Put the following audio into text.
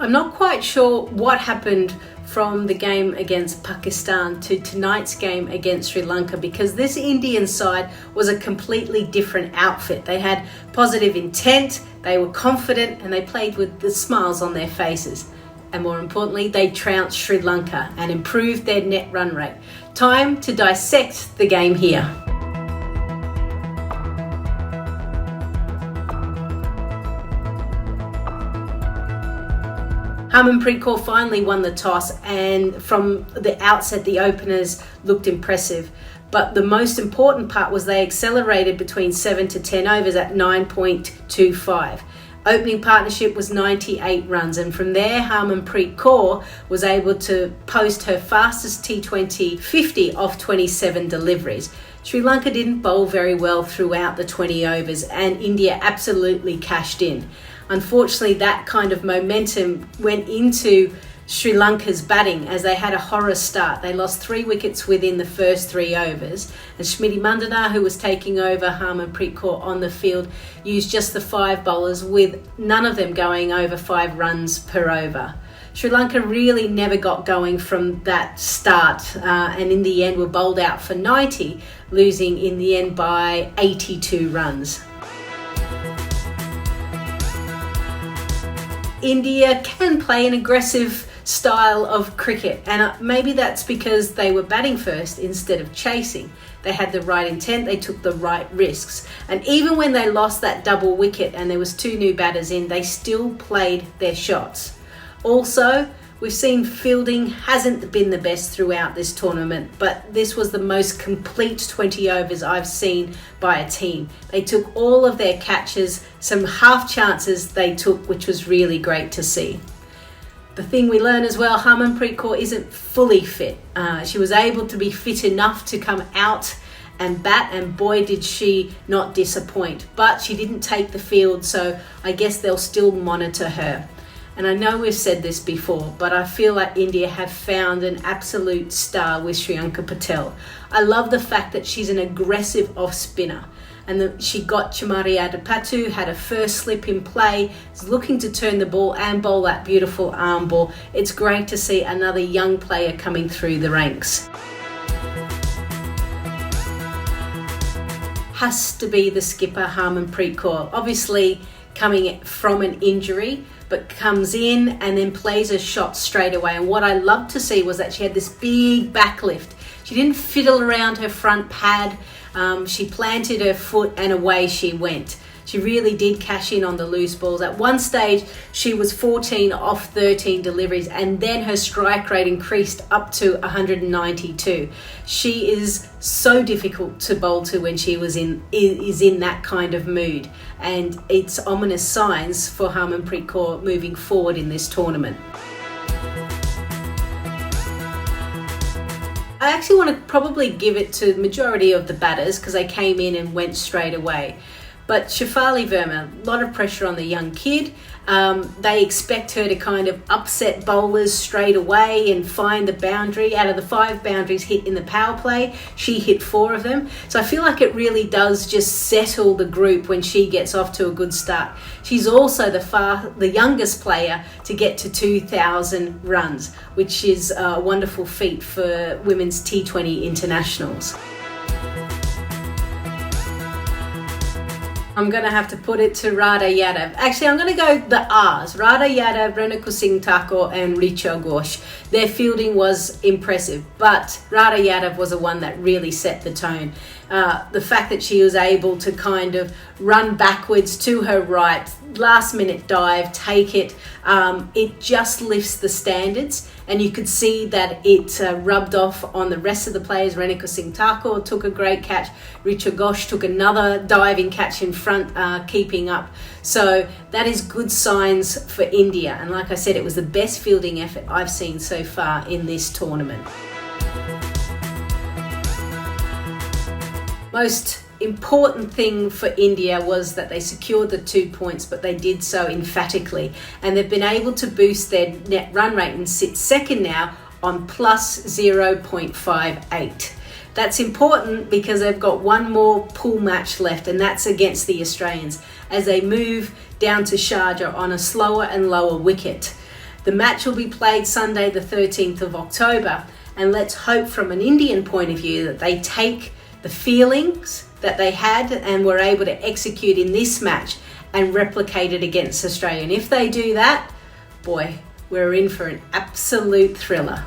I'm not quite sure what happened from the game against Pakistan to tonight's game against Sri Lanka, because this Indian side was a completely different outfit. They had positive intent, they were confident, and they played with the smiles on their faces. And more importantly, they trounced Sri Lanka and improved their net run rate. Time to dissect the game here. Harmanpreet Kaur finally won the toss, and from the outset the openers looked impressive. But the most important part was they accelerated between 7 to 10 overs at 9.25. Opening partnership was 98 runs, and from there Harmanpreet Kaur was able to post her fastest T20 50 off 27 deliveries. Sri Lanka didn't bowl very well throughout the 20 overs, and India absolutely cashed in. Unfortunately, that kind of momentum went into Sri Lanka's batting as they had a horror start. They lost 3 wickets within the first 3 overs, and Smriti Mandhana, who was taking over Harmanpreet Kaur on the field, used just the 5 bowlers, with none of them going over 5 runs per over. Sri Lanka really never got going from that start, and in the end were bowled out for 90, losing in the end by 82 runs. India can play an aggressive style of cricket, and maybe that's because they were batting first instead of chasing. They had the right intent, they took the right risks, and even when they lost that double wicket and there was 2 new batters in, they still played their shots. Also, we've seen fielding hasn't been the best throughout this tournament, but this was the most complete 20 overs I've seen by a team. They took all of their catches, some half chances they took, which was really great to see. The thing we learn as well, Harmanpreet Kaur isn't fully fit. She was able to be fit enough to come out and bat, and boy did she not disappoint. But she didn't take the field, so I guess they'll still monitor her. And I know we've said this before, but I feel like India have found an absolute star with Sriyanka Patel. I love the fact that she's an aggressive off-spinner, and that she got Chamari Adapatu, had a first slip in play, is looking to turn the ball and bowl that beautiful arm ball. It's great to see another young player coming through the ranks. Has to be the skipper, Harmanpreet Kaur. Obviously coming from an injury, but comes in and then plays a shot straight away. And what I loved to see was that she had this big backlift. She didn't fiddle around her front pad. She planted her foot and away she went. She really did cash in on the loose balls. At one stage, she was 14 off 13 deliveries, and then her strike rate increased up to 192. She is so difficult to bowl to when she is in that kind of mood, and it's ominous signs for Harmanpreet Kaur moving forward in this tournament. I actually want to probably give it to the majority of the batters because they came in and went straight away. But Shefali Verma, a lot of pressure on the young kid. They expect her to kind of upset bowlers straight away and find the boundary. Out of the 5 boundaries hit in the power play, she hit 4 of them. So I feel like it really does just settle the group when she gets off to a good start. She's also the youngest player to get to 2,000 runs, which is a wonderful feat for women's T20 internationals. I'm going to have to put it to Radha Yadav. Actually, I'm going to go the R's. Radha Yadav, Renuka Singh Thakur and Richa Ghosh. Their fielding was impressive, but Radha Yadav was the one that really set the tone. The fact that she was able to kind of run backwards to her right, last minute dive, take it, it just lifts the standards, and you could see that it rubbed off on the rest of the players. Renuka Singh Thakur took a great catch, Richa Ghosh took another diving catch in front, keeping up. So that is good signs for India, and like I said, it was the best fielding effort I've seen so far in this tournament. Most important thing for India was that they secured the 2 points, but they did so emphatically, and they've been able to boost their net run rate and sit second now on plus 0.58. That's important because they've got one more pool match left, and that's against the Australians as they move down to Sharjah on a slower and lower wicket. The match will be played Sunday the 13th of October, and let's hope from an Indian point of view that they take the feelings that they had and were able to execute in this match and replicate it against Australia. And if they do that, boy, we're in for an absolute thriller.